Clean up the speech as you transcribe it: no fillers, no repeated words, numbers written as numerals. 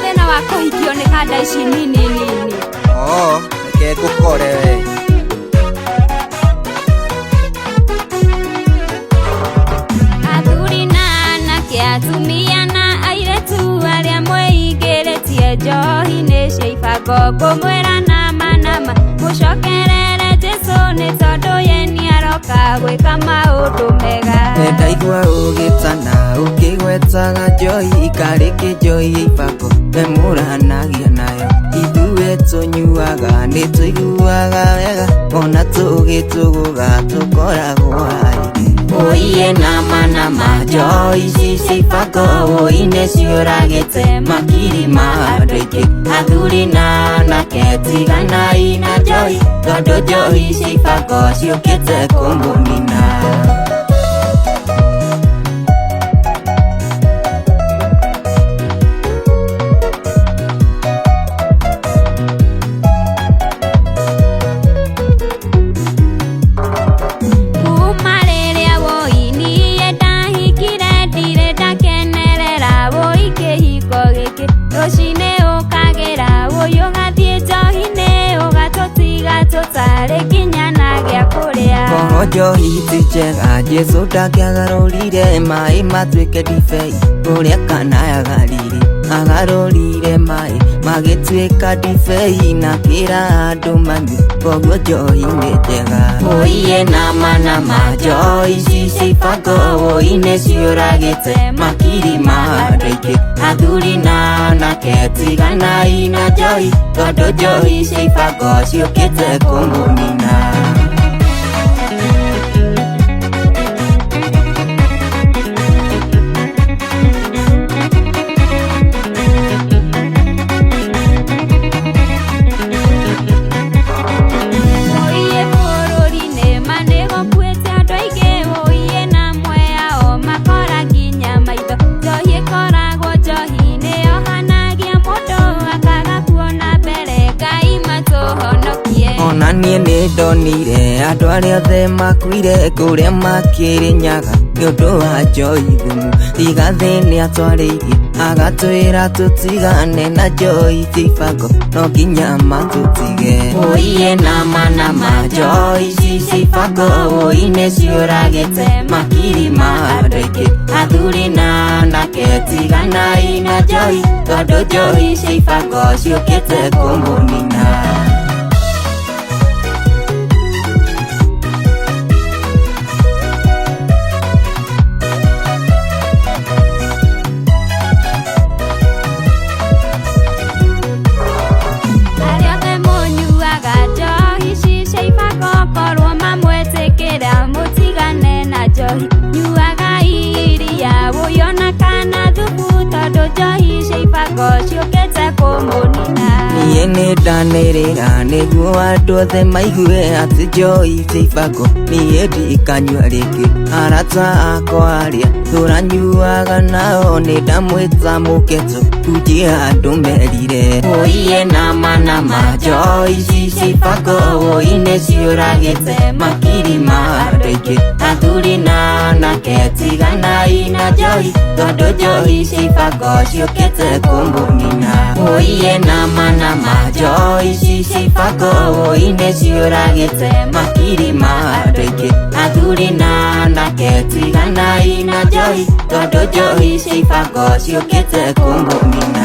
thina wa kuhikio ni kanda ici nini. Reke ngukore we. Athuri na anake, atumia na airetu aria mwĩingĩrĩtie njohi-inĩ cia ibango, ngũmwĩra nama mũcokerere Jesũ nĩ tondũ ye nĩaroka gwĩka maũndũ mega. Ndaigua ũgĩtana ũkĩgwetaga njohi, karĩkĩ njohi ibango we mũranagia nayo. Ithuĩ tũnyuaga nĩtũiguaga wega, ona tũgĩtũgũga tũkoragwo aingĩ. Ũiye nama njohi ici cia ibango ũi-inĩ ciũragĩte makiri ma andũ aingĩ. Athuri na anake tiganai na njohi, tondũ njohi cia ibango ciũkĩte kũmũnina. Rũcinĩ ũkagĩra ũyũ gathiĩ njohi-inĩ ũgatũtiga tũtarĩ nginya na gĩa kũrĩa. Koro njohi ti njega, Jesũ ndangĩagarũrire maĩ matuĩke ndibei. Ũrĩa kana agarũrire maĩ magĩtuĩka ndibei na kĩra andũ manyue, koguo njohi nĩ njega. Ũiye nama njohi ici cia ibango ũi-inĩ ciũragĩte makiri ma andũ aingĩ. Athuri na anake tiganai na njohi, tondũ njohi cia ibango ciũkĩte kũmũnina. Ona niĩ nĩndonire andũ arĩa othe makuire kũrĩa makĩrĩnyaga nĩũndũ wa njohi thumu. Thigathĩ nĩatwarĩirie agatwĩra tũtigane na njohi cia ibango, no nginya matũtige. Ũiye nama njohi ici cia ibango ũi-inĩ ciũragĩte makiri ma andũ aingĩ. Athuri na anake tiganai na njohi, tondũ njohi cia ibango ciũkĩte kũmũnina. Nyuaga iria ũyona kana thubu, tondũ njohi cia ibango ciũkĩte kũmũnina. Niĩ nĩndanĩrĩra nĩguo andũ othe maigue atĩ njohi cia ibango niĩ ndikanyua rĩngĩ. Arata akwa arĩa tũranyuaga nao nĩndamwĩta mũke tũhunjie andũ merire. Ũiye nama njohi ici cia ibango ũi-inĩ ciũragĩte makiri ma andũ aingĩ. Athuri na anake tiganai na njohi, tondũ njohi cia ibango ciũkĩte kũmũnina. Ũiye nama njohi ici cia ibango ũi-inĩ ciũragĩte makiri ma andũ aingĩ. Athuri na anake tiganai na njohi, tondũ njohi cia ibango ciũkĩte kũmũnina.